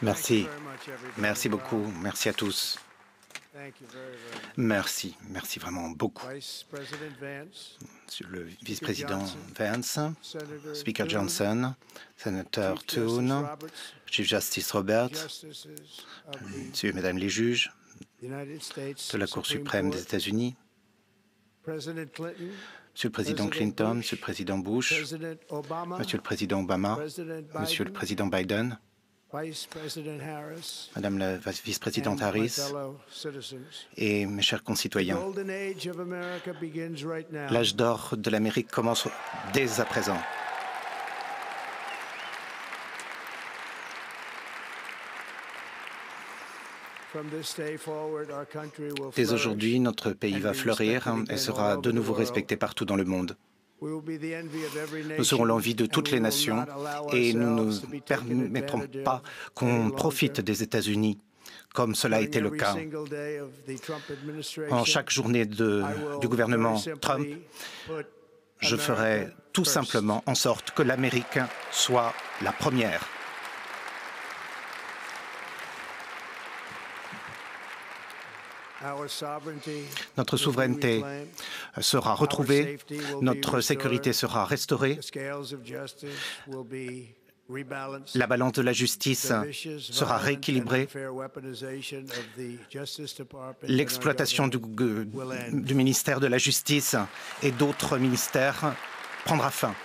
Merci. Merci beaucoup. Merci à tous. Merci. Merci vraiment beaucoup. Monsieur le vice-président Vance, Speaker Johnson, Sénateur Thune, Chief Justice Roberts, Monsieur et Mesdames les juges de la Cour suprême des États-Unis, Monsieur le Président Clinton, Monsieur le Président Bush, Monsieur le Président Obama, Monsieur le Président Biden, Madame la vice-présidente Harris et mes chers concitoyens, l'âge d'or de l'Amérique commence dès à présent. Dès aujourd'hui, notre pays va fleurir et sera de nouveau respecté partout dans le monde. Nous serons l'envie de toutes les nations et nous ne permettrons pas qu'on profite des États-Unis comme cela a été le cas. En chaque journée du gouvernement Trump, je ferai tout simplement en sorte que l'Amérique soit la première. Notre souveraineté sera retrouvée, notre sécurité sera restaurée, la balance de la justice sera rééquilibrée, l'exploitation du ministère de la Justice et d'autres ministères prendra fin.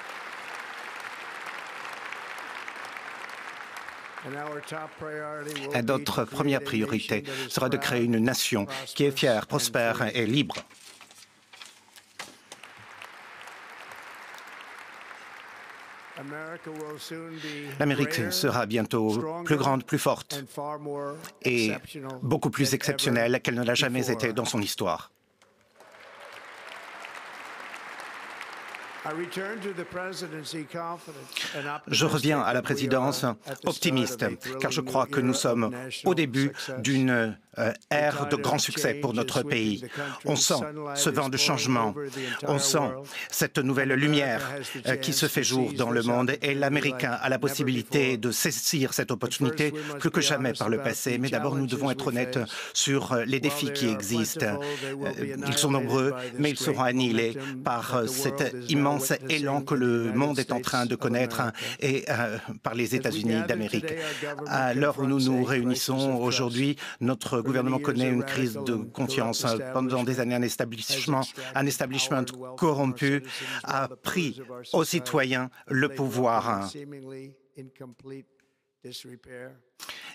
Et notre première priorité sera de créer une nation qui est fière, prospère et libre. L'Amérique sera bientôt plus grande, plus forte et beaucoup plus exceptionnelle qu'elle ne l'a jamais été dans son histoire. Je reviens à la présidence optimiste, car je crois que nous sommes au début d'une ère de grand succès pour notre pays. On sent ce vent de changement, on sent cette nouvelle lumière qui se fait jour dans le monde et l'Américain a la possibilité de saisir cette opportunité plus que jamais par le passé. Mais d'abord, nous devons être honnêtes sur les défis qui existent. Ils sont nombreux, mais ils seront annihilés par cet immense élan que le monde est en train de connaître et par les États-Unis d'Amérique. À l'heure où nous nous réunissons aujourd'hui, notre gouvernement connaît une crise de confiance. Pendant des années, un establishment corrompu a pris aux citoyens le pouvoir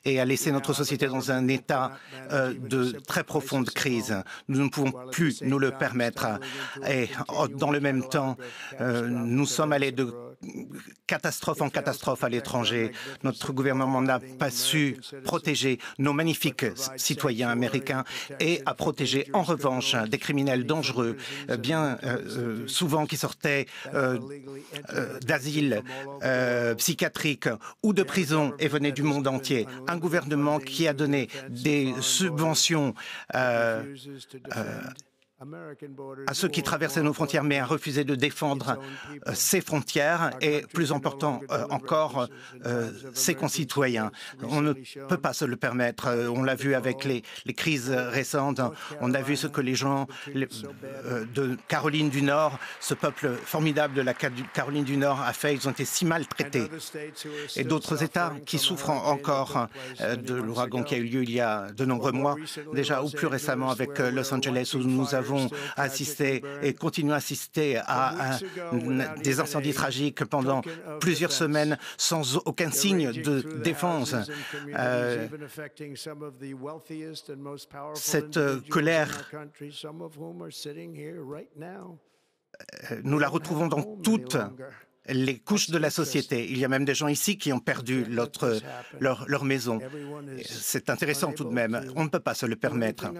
et a laissé notre société dans un état de très profonde crise. Nous ne pouvons plus nous le permettre. Et dans le même temps, nous sommes allés de catastrophe en catastrophe à l'étranger. Notre gouvernement n'a pas su protéger nos magnifiques citoyens américains et a protégé en revanche des criminels dangereux, bien souvent qui sortaient d'asile psychiatrique ou de prison et venaient du monde entier. Un gouvernement qui a donné des subventions à ceux qui traversaient nos frontières, mais a refusé de défendre ses frontières et, plus important encore, ses concitoyens. On ne peut pas se le permettre. On l'a vu avec les crises récentes. On a vu ce que les gens de Caroline du Nord, ce peuple formidable de la Caroline du Nord a fait. Ils ont été si maltraités. Et d'autres États qui souffrent encore de l'ouragan qui a eu lieu il y a de nombreux mois, déjà, ou plus récemment avec Los Angeles, où nous avons assisté et continuons à assister à des incendies tragiques pendant plusieurs semaines sans aucun signe de défense. Cette colère, nous la retrouvons dans toutes les couches de la société. Il y a même des gens ici qui ont perdu leur maison. C'est intéressant tout de même. On ne peut pas se le permettre.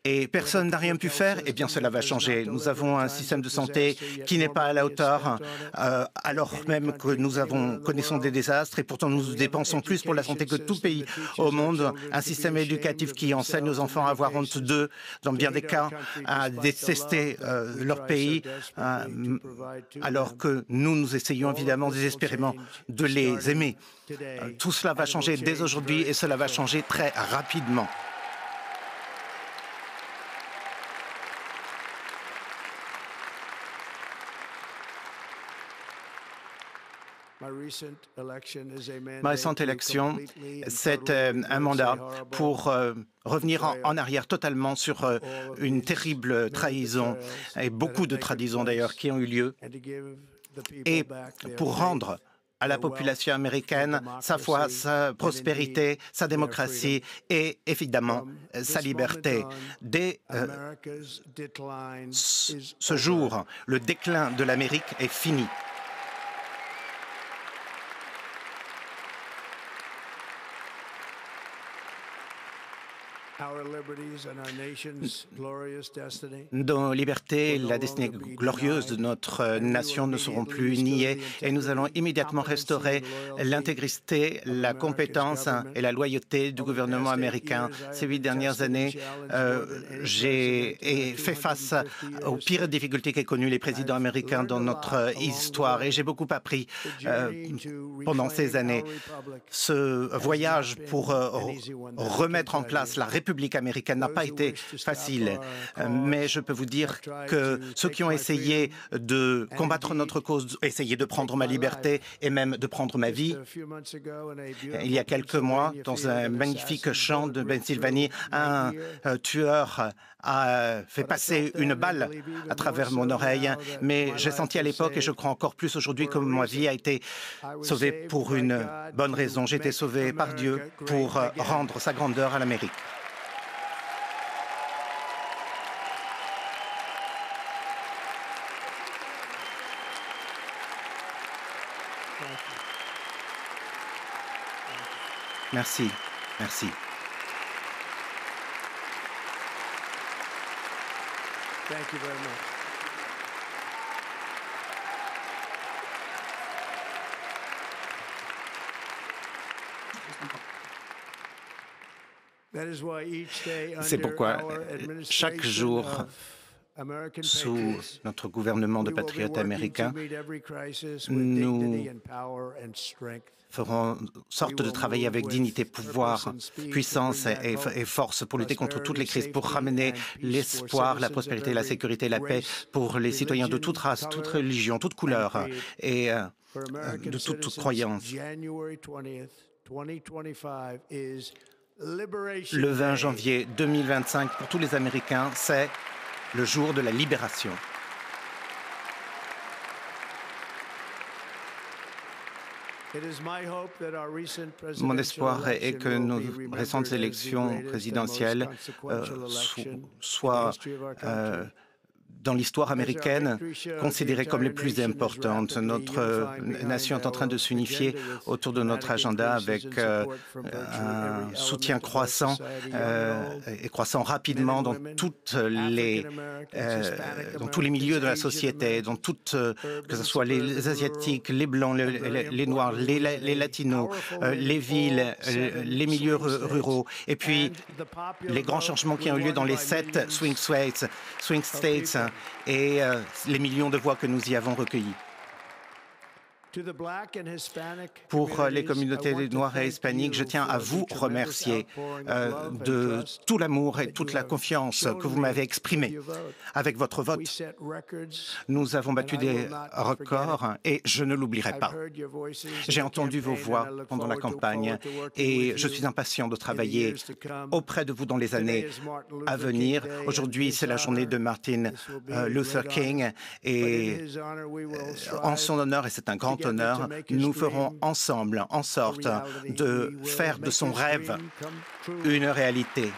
et personne n'a rien pu faire, eh bien cela va changer. Nous avons un système de santé qui n'est pas à la hauteur, alors même que nous connaissons des désastres et pourtant nous dépensons plus pour la santé que tout pays au monde. Un système éducatif qui enseigne aux enfants à avoir honte d'eux, dans bien des cas, à détester leur pays, alors que nous essayons évidemment désespérément de les aimer. Tout cela va changer dès aujourd'hui et cela va changer très rapidement. Ma récente élection, c'est un mandat pour revenir en arrière totalement sur une terrible trahison, et beaucoup de trahisons d'ailleurs qui ont eu lieu, et pour rendre à la population américaine sa foi, sa prospérité, sa démocratie et évidemment sa liberté. Dès ce jour, le déclin de l'Amérique est fini. Nos libertés, la destinée glorieuse de notre nation ne seront plus niées et nous allons immédiatement restaurer l'intégrité, la compétence et la loyauté du gouvernement américain. Ces 8 dernières années, j'ai fait face aux pires difficultés qu'aient connues les présidents américains dans notre histoire et j'ai beaucoup appris pendant ces années. Ce voyage pour remettre en place la République américaine n'a pas été facile, mais je peux vous dire que ceux qui ont essayé de combattre notre cause, essayé de prendre ma liberté et même de prendre ma vie, il y a quelques mois, dans un magnifique champ de Pennsylvanie, un tueur a fait passer une balle à travers mon oreille, mais j'ai senti à l'époque, et je crois encore plus aujourd'hui, que ma vie a été sauvée pour une bonne raison. J'ai été sauvé par Dieu pour rendre sa grandeur à l'Amérique. Merci, merci. Thank you very much. C'est pourquoi chaque jour, sous notre gouvernement de patriotes américains, nous ferons en sorte de travailler avec dignité, pouvoir, puissance et force pour lutter contre toutes les crises, pour ramener l'espoir, la prospérité, la sécurité, la paix pour les citoyens de toute race, toute religion, toute couleur et de toute croyance. Le 20 janvier 2025, pour tous les Américains, c'est le jour de la libération. Mon espoir est que nos récentes élections présidentielles soient dans l'histoire américaine, considérées comme les plus importantes. Notre nation est en train de s'unifier autour de notre agenda avec un soutien croissant et croissant rapidement dans tous les milieux de la société, que ce soit les Asiatiques, les Blancs, les Noirs, les Latinos, les villes, les milieux ruraux, et puis les grands changements qui ont eu lieu dans les 7 swing states, et les millions de voix que nous y avons recueillies. Pour les communautés noires et hispaniques, je tiens à vous remercier de tout l'amour et toute la confiance que vous m'avez exprimée avec votre vote. Nous avons battu des records et je ne l'oublierai pas. J'ai entendu vos voix pendant la campagne et je suis impatient de travailler auprès de vous dans les années à venir. Aujourd'hui, c'est la journée de Martin Luther King et en son honneur, et c'est un grand honneur, nous ferons ensemble en sorte de faire de son rêve une réalité.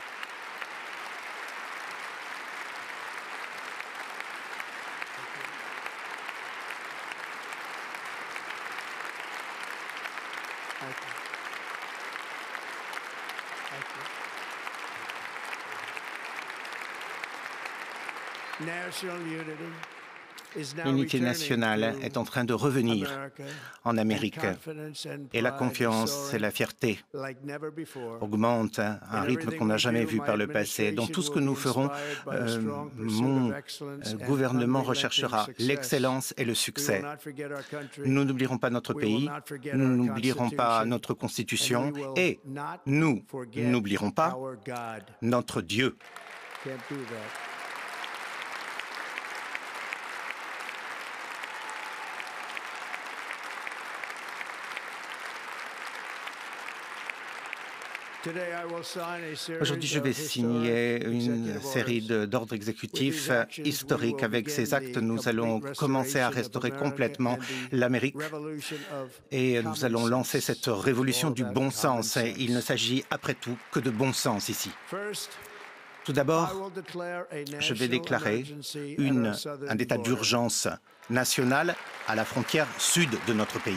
L'unité nationale est en train de revenir en Amérique et la confiance et la fierté augmentent à un rythme qu'on n'a jamais vu par le passé. Dans tout ce que nous ferons, mon gouvernement recherchera l'excellence et le succès. Nous n'oublierons pas notre pays, nous n'oublierons pas notre Constitution et nous n'oublierons pas notre Dieu. Aujourd'hui, je vais signer une série d'ordres exécutifs historiques. Avec ces actes, nous allons commencer à restaurer complètement l'Amérique et nous allons lancer cette révolution du bon sens. Il ne s'agit après tout que de bon sens ici. Tout d'abord, je vais déclarer un état d'urgence national à la frontière sud de notre pays.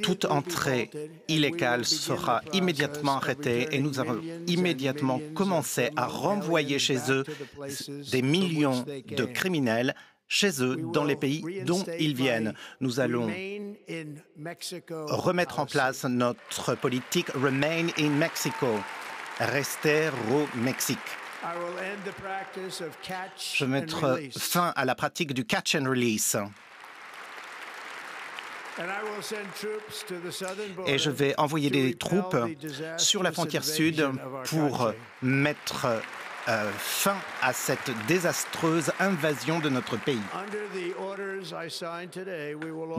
Toute entrée illégale sera immédiatement arrêtée et nous allons immédiatement commencer à renvoyer chez eux des millions de criminels chez eux, dans les pays dont ils viennent. Nous allons remettre en place notre politique Remain in Mexico, rester au Mexique. Je vais mettre fin à la pratique du catch and release. Et je vais envoyer des troupes sur la frontière sud pour mettre fin à cette désastreuse invasion de notre pays.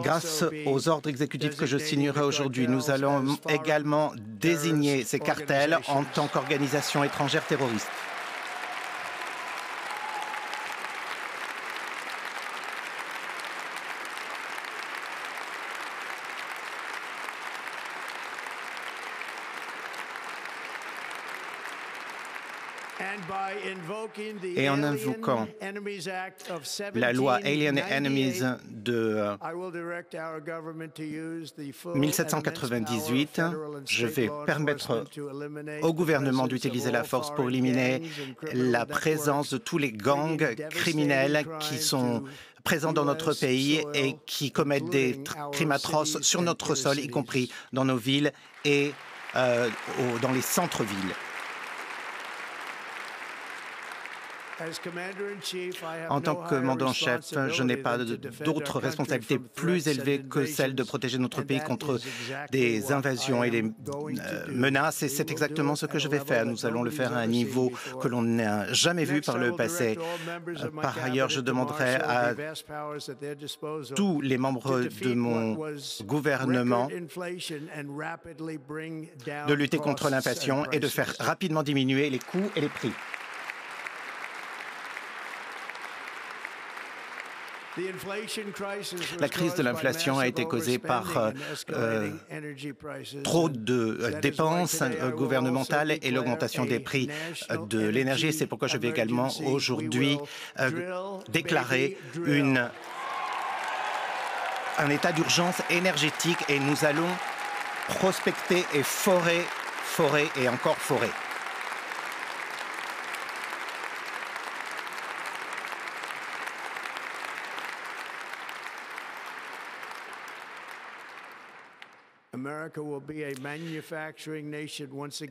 Grâce aux ordres exécutifs que je signerai aujourd'hui, nous allons également désigner ces cartels en tant qu'organisations étrangères terroristes. Et en invoquant la loi Alien Enemies de 1798, je vais permettre au gouvernement d'utiliser la force pour éliminer la présence de tous les gangs criminels qui sont présents dans notre pays et qui commettent des crimes atroces sur notre sol, y compris dans nos villes et dans les centres-villes. En tant que commandant-chef, je n'ai pas d'autres responsabilités plus élevées que celle de protéger notre pays contre des invasions et des menaces, et c'est exactement ce que je vais faire. Nous allons le faire à un niveau que l'on n'a jamais vu par le passé. Par ailleurs, je demanderai à tous les membres de mon gouvernement de lutter contre l'inflation et de faire rapidement diminuer les coûts et les prix. La crise de l'inflation a été causée par trop de dépenses gouvernementales et l'augmentation des prix de l'énergie. C'est pourquoi je vais également aujourd'hui déclarer un état d'urgence énergétique et nous allons prospecter et forer et encore forer.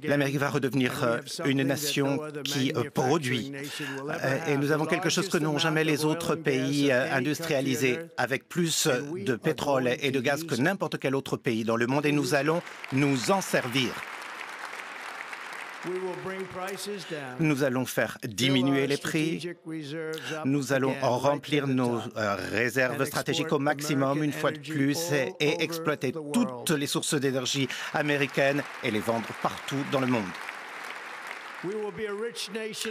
L'Amérique va redevenir une nation qui produit. Et nous avons quelque chose que n'ont jamais les autres pays industrialisés, avec plus de pétrole et de gaz que n'importe quel autre pays dans le monde, et nous allons nous en servir. Nous allons faire diminuer les prix, nous allons remplir nos réserves stratégiques au maximum une fois de plus et exploiter toutes les sources d'énergie américaines et les vendre partout dans le monde.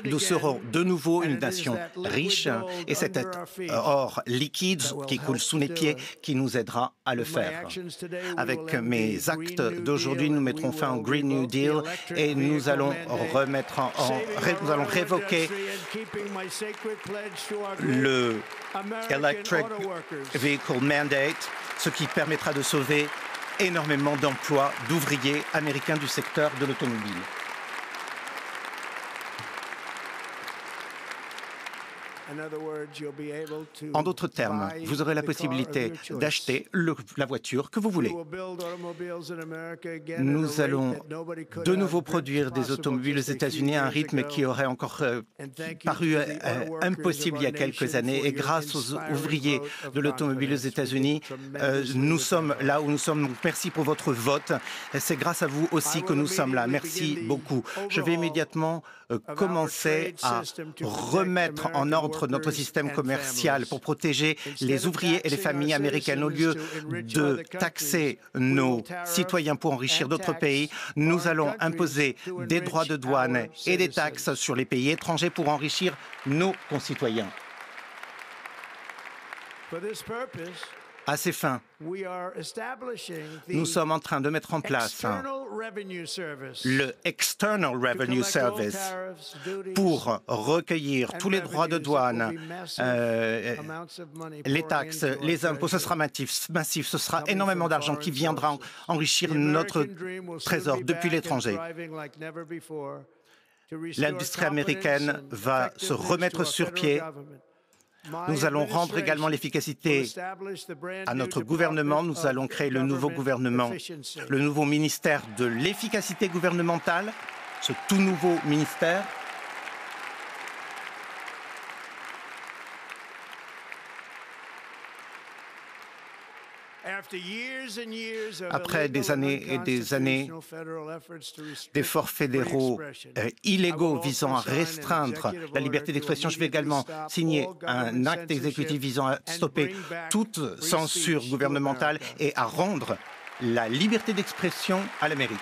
Nous serons de nouveau une nation riche et c'est cet or liquide qui coule sous les pieds qui nous aidera à le faire. Avec mes actes d'aujourd'hui, nous mettrons fin au Green New Deal et nous allons révoquer le Electric Vehicle Mandate, ce qui permettra de sauver énormément d'emplois d'ouvriers américains du secteur de l'automobile. En d'autres termes, vous aurez la possibilité d'acheter la voiture que vous voulez. Nous allons de nouveau produire des automobiles aux États-Unis à un rythme qui aurait encore paru impossible il y a quelques années. Et grâce aux ouvriers de l'automobile aux États-Unis, nous sommes là où nous sommes. Donc, merci pour votre vote. C'est grâce à vous aussi que nous sommes là. Merci beaucoup. Je vais immédiatement commencer à remettre en ordre notre système commercial pour protéger les ouvriers et les familles américaines. Au lieu de taxer nos citoyens pour enrichir d'autres pays, nous allons imposer des droits de douane et des taxes sur les pays étrangers pour enrichir nos concitoyens. À ces fins, nous sommes en train de mettre en place le External Revenue Service pour recueillir tous les droits de douane, les taxes, les impôts. Ce sera massif. Ce sera énormément d'argent qui viendra enrichir notre trésor depuis l'étranger. L'industrie américaine va se remettre sur pied. Nous allons rendre également l'efficacité à notre gouvernement. Nous allons créer le nouveau gouvernement, le nouveau ministère de l'efficacité gouvernementale, ce tout nouveau ministère. Après des années et des années d'efforts fédéraux illégaux visant à restreindre la liberté d'expression, je vais également signer un acte exécutif visant à stopper toute censure gouvernementale et à rendre la liberté d'expression à l'Amérique.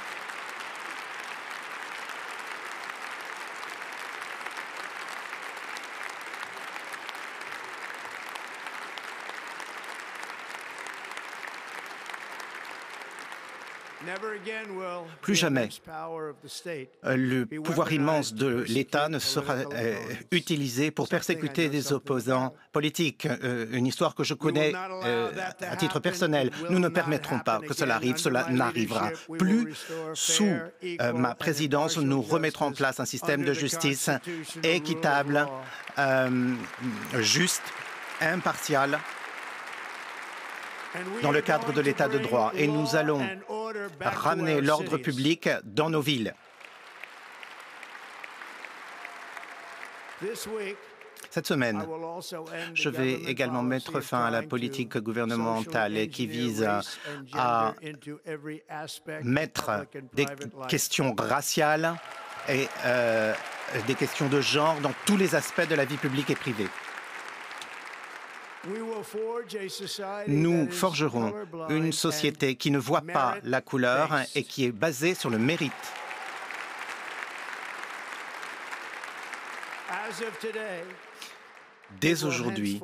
Plus jamais le pouvoir immense de l'État ne sera utilisé pour persécuter des opposants politiques. Une histoire que je connais à titre personnel. Nous ne permettrons pas que cela arrive. Cela n'arrivera plus. Sous ma présidence, nous remettrons en place un système de justice équitable, juste, impartial, dans le cadre de l'état de droit, et nous allons ramener l'ordre public dans nos villes. Cette semaine, je vais également mettre fin à la politique gouvernementale qui vise à mettre des questions raciales et des questions de genre dans tous les aspects de la vie publique et privée. Nous forgerons une société qui ne voit pas la couleur et qui est basée sur le mérite. Dès aujourd'hui,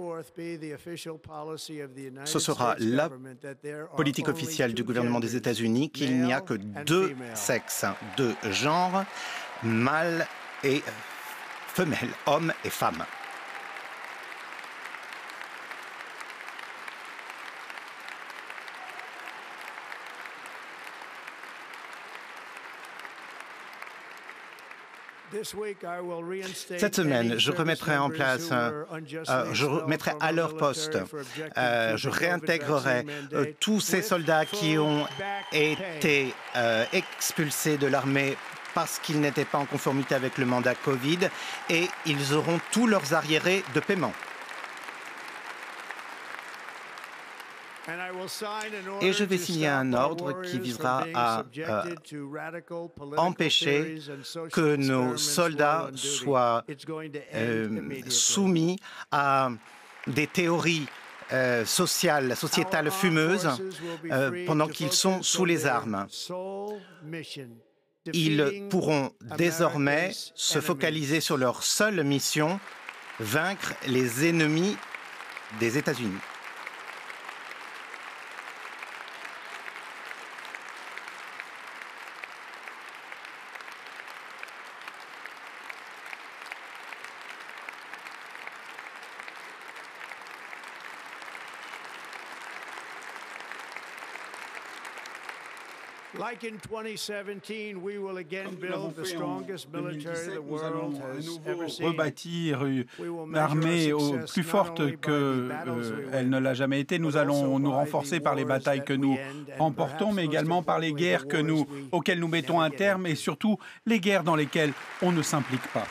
ce sera la politique officielle du gouvernement des États-Unis qu'il n'y a que deux sexes, deux genres, mâle et femelle, homme et femme. Cette semaine, je remettrai en place, je remettrai à leur poste, je réintégrerai tous ces soldats qui ont été expulsés de l'armée parce qu'ils n'étaient pas en conformité avec le mandat Covid et ils auront tous leurs arriérés de paiement. Et je vais signer un ordre qui visera à empêcher que nos soldats soient soumis à des théories sociétales fumeuses pendant qu'ils sont sous les armes. Ils pourront désormais se focaliser sur leur seule mission, vaincre les ennemis des États-Unis. Like in 2017, we will again build the strongest military the world has ever seen. Rebâtir une armée plus forte qu'elle ne l'a jamais été. Nous allons nous renforcer par les batailles que nous remportons, mais également par les guerres auxquelles nous mettons un terme et surtout les guerres dans lesquelles on ne s'implique pas.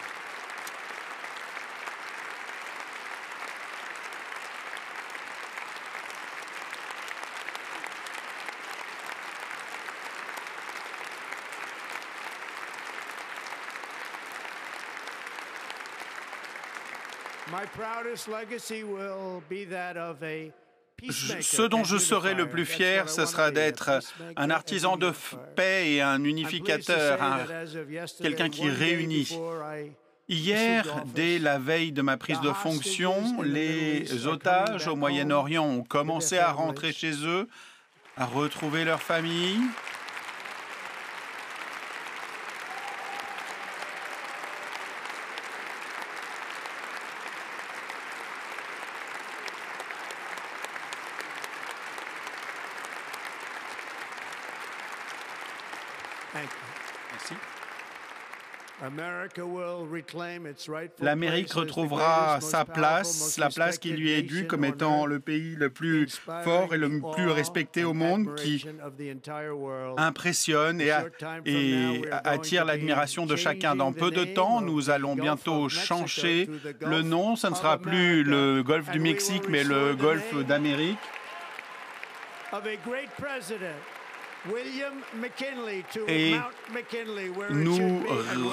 Ce dont je serai le plus fier, ce sera d'être un artisan de paix et un unificateur, quelqu'un qui réunit. Hier, dès la veille de ma prise de fonction, les otages au Moyen-Orient ont commencé à rentrer chez eux, à retrouver leur famille. Merci. L'Amérique retrouvera sa place, la place qui lui est due comme étant le pays le plus fort et le plus respecté au monde, qui impressionne et attire l'admiration de chacun. Dans peu de temps, nous allons bientôt changer le nom. Ce ne sera plus le golfe du Mexique, mais le golfe d'Amérique. Et nous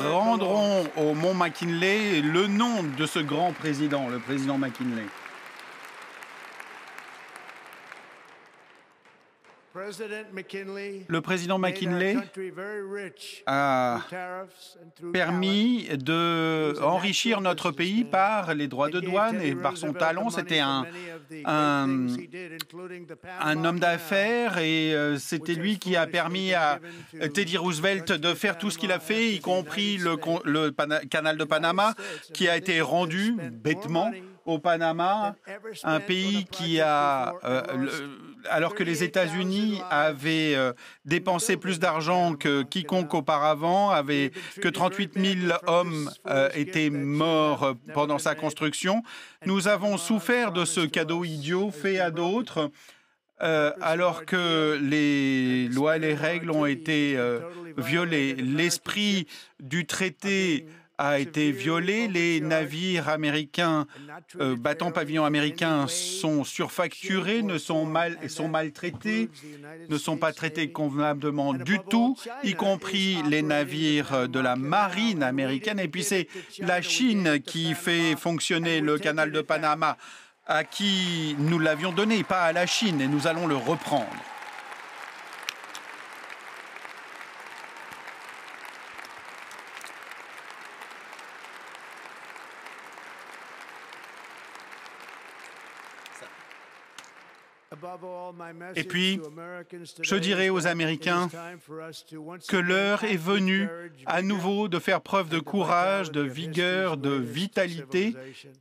rendrons au mont McKinley le nom de ce grand président, le président McKinley. Le président McKinley a permis d'enrichir notre pays par les droits de douane et par son talent. C'était un homme d'affaires et c'était lui qui a permis à Teddy Roosevelt de faire tout ce qu'il a fait, y compris le canal de Panama, qui a été rendu bêtement au Panama, un pays qui a, alors que les États-Unis avaient dépensé plus d'argent que quiconque auparavant, que 38 000 hommes étaient morts pendant sa construction, nous avons souffert de ce cadeau idiot fait à d'autres, alors que les lois et les règles ont été violées. L'esprit du traité a été violé. Les navires américains battant pavillon américain sont surfacturés, sont maltraités, ne sont pas traités convenablement du tout, y compris les navires de la marine américaine. Et puis c'est la Chine qui fait fonctionner le canal de Panama, à qui nous l'avions donné, pas à la Chine, et nous allons le reprendre. Et puis, je dirais aux Américains que l'heure est venue à nouveau de faire preuve de courage, de vigueur, de vitalité,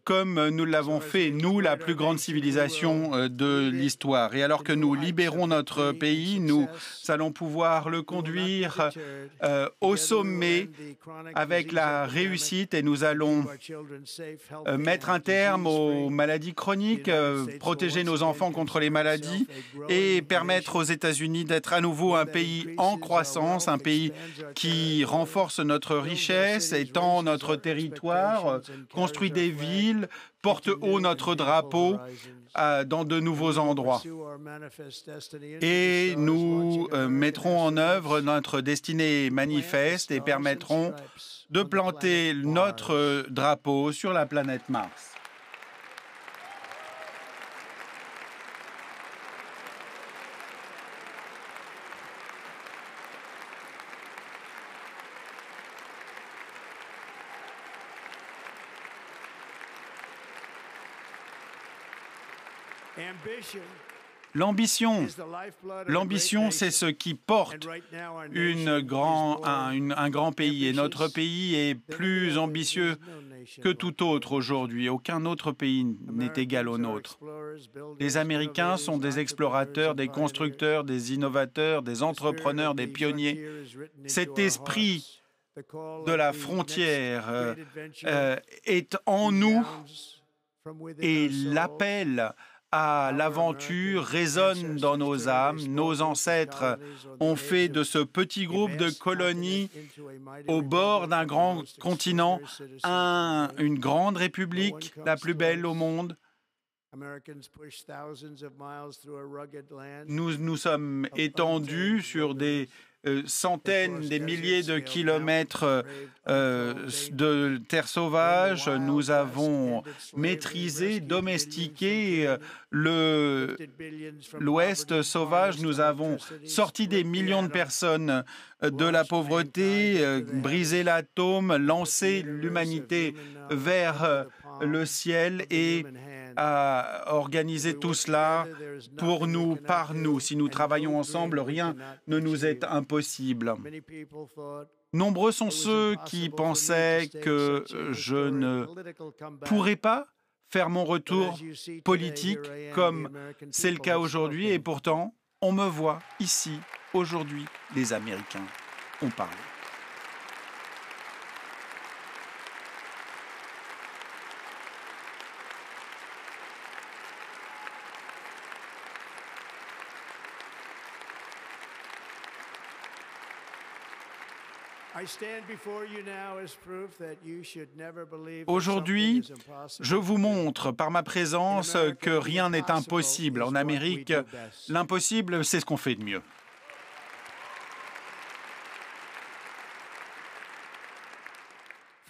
comme nous l'avons fait, nous, la plus grande civilisation de l'histoire. Et alors que nous libérons notre pays, nous allons pouvoir le conduire au sommet avec la réussite et nous allons mettre un terme aux maladies chroniques, protéger nos enfants contre les maladies et permettre aux États-Unis d'être à nouveau un pays en croissance, un pays qui renforce notre richesse, étend notre territoire, construit des villes, porte haut notre drapeau dans de nouveaux endroits. Et nous mettrons en œuvre notre destinée manifeste et permettrons de planter notre drapeau sur la planète Mars. L'ambition, c'est ce qui porte un grand pays. Et notre pays est plus ambitieux que tout autre aujourd'hui. Aucun autre pays n'est égal au nôtre. Les Américains sont des explorateurs, des constructeurs, des innovateurs, des entrepreneurs, des pionniers. Cet esprit de la frontière est en nous et l'appel à l'aventure résonne dans nos âmes. Nos ancêtres ont fait de ce petit groupe de colonies au bord d'un grand continent une grande république, la plus belle au monde. Nous nous sommes étendus sur des centaines, des milliers de kilomètres de terre sauvage. Nous avons maîtrisé, domestiqué l'Ouest sauvage. Nous avons sorti des millions de personnes de la pauvreté, brisé l'atome, lancé l'humanité vers le ciel et à organiser tout cela pour nous, par nous. Si nous travaillons ensemble, rien ne nous est impossible. Nombreux sont ceux qui pensaient que je ne pourrais pas faire mon retour politique comme c'est le cas aujourd'hui. Et pourtant, on me voit ici, aujourd'hui, les Américains ont parlé. Aujourd'hui, je vous montre par ma présence que rien n'est impossible. En Amérique, l'impossible, c'est ce qu'on fait de mieux.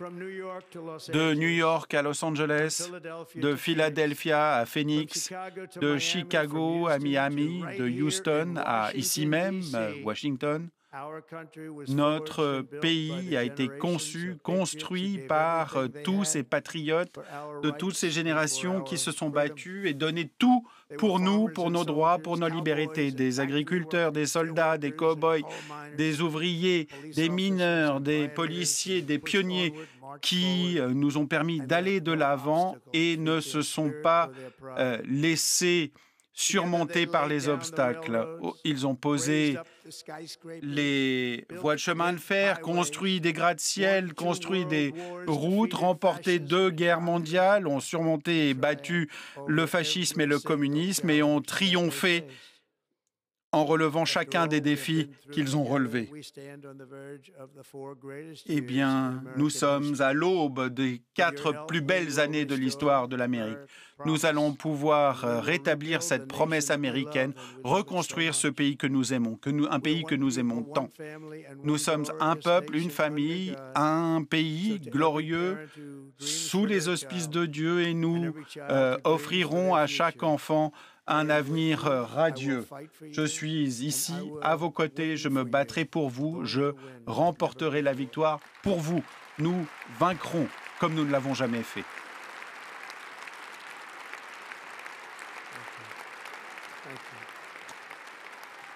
De New York à Los Angeles, de Philadelphia à Phoenix, de Chicago à Miami, de Houston à ici même, Washington. Notre pays a été conçu, construit par tous ces patriotes de toutes ces générations qui se sont battus et donné tout pour nous, pour nos droits, pour nos libertés. Des agriculteurs, des soldats, des cow-boys, des ouvriers, des mineurs, des policiers, des pionniers qui nous ont permis d'aller de l'avant et ne se sont pas laissés surmontés par les obstacles. Ils ont posé les voies de chemin de fer, construit des gratte-ciel, construit des routes, remporté 2 guerres mondiales, ont surmonté et battu le fascisme et le communisme et ont triomphé en relevant chacun des défis qu'ils ont relevés. Eh bien, nous sommes à l'aube des 4 plus belles années de l'histoire de l'Amérique. Nous allons pouvoir rétablir cette promesse américaine, reconstruire ce pays que nous aimons, un pays que nous aimons tant. Nous sommes un peuple, une famille, un pays glorieux sous les auspices de Dieu et nous offrirons à chaque enfant un avenir radieux. Je suis ici, à vos côtés, je me battrai pour vous, je remporterai la victoire pour vous. Nous vaincrons comme nous ne l'avons jamais fait.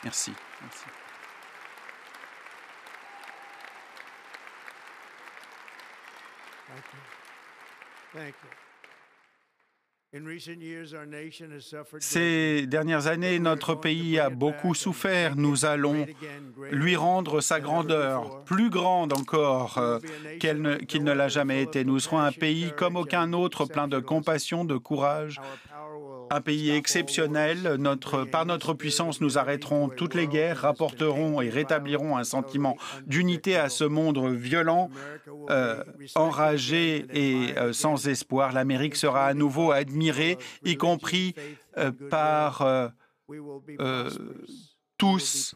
Merci. Merci. Thank you. Ces dernières années, notre pays a beaucoup souffert. Nous allons lui rendre sa grandeur, plus grande encore qu'il ne l'a jamais été. Nous serons un pays comme aucun autre, plein de compassion, de courage, un pays exceptionnel. Par notre puissance, nous arrêterons toutes les guerres, rapporterons et rétablirons un sentiment d'unité à ce monde violent, enragé et sans espoir. L'Amérique sera à nouveau admirée, y compris par tous,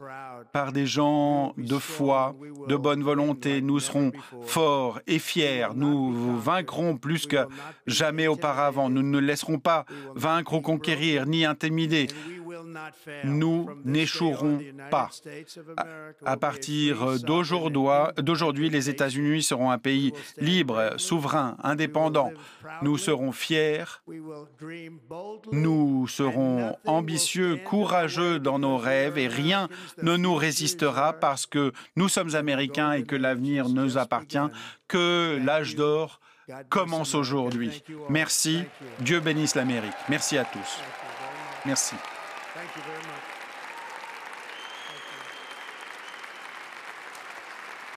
par des gens de foi, de bonne volonté. Nous serons forts et fiers. Nous vaincrons plus que jamais auparavant. Nous ne laisserons pas vaincre ou conquérir, ni intimider. nous n'échouerons pas. À partir d'aujourd'hui, les États-Unis seront un pays libre, souverain, indépendant. Nous serons fiers, nous serons ambitieux, courageux dans nos rêves et rien ne nous résistera parce que nous sommes Américains et que l'avenir nous appartient, que l'âge d'or commence aujourd'hui. Merci. Dieu bénisse l'Amérique. Merci à tous. Merci.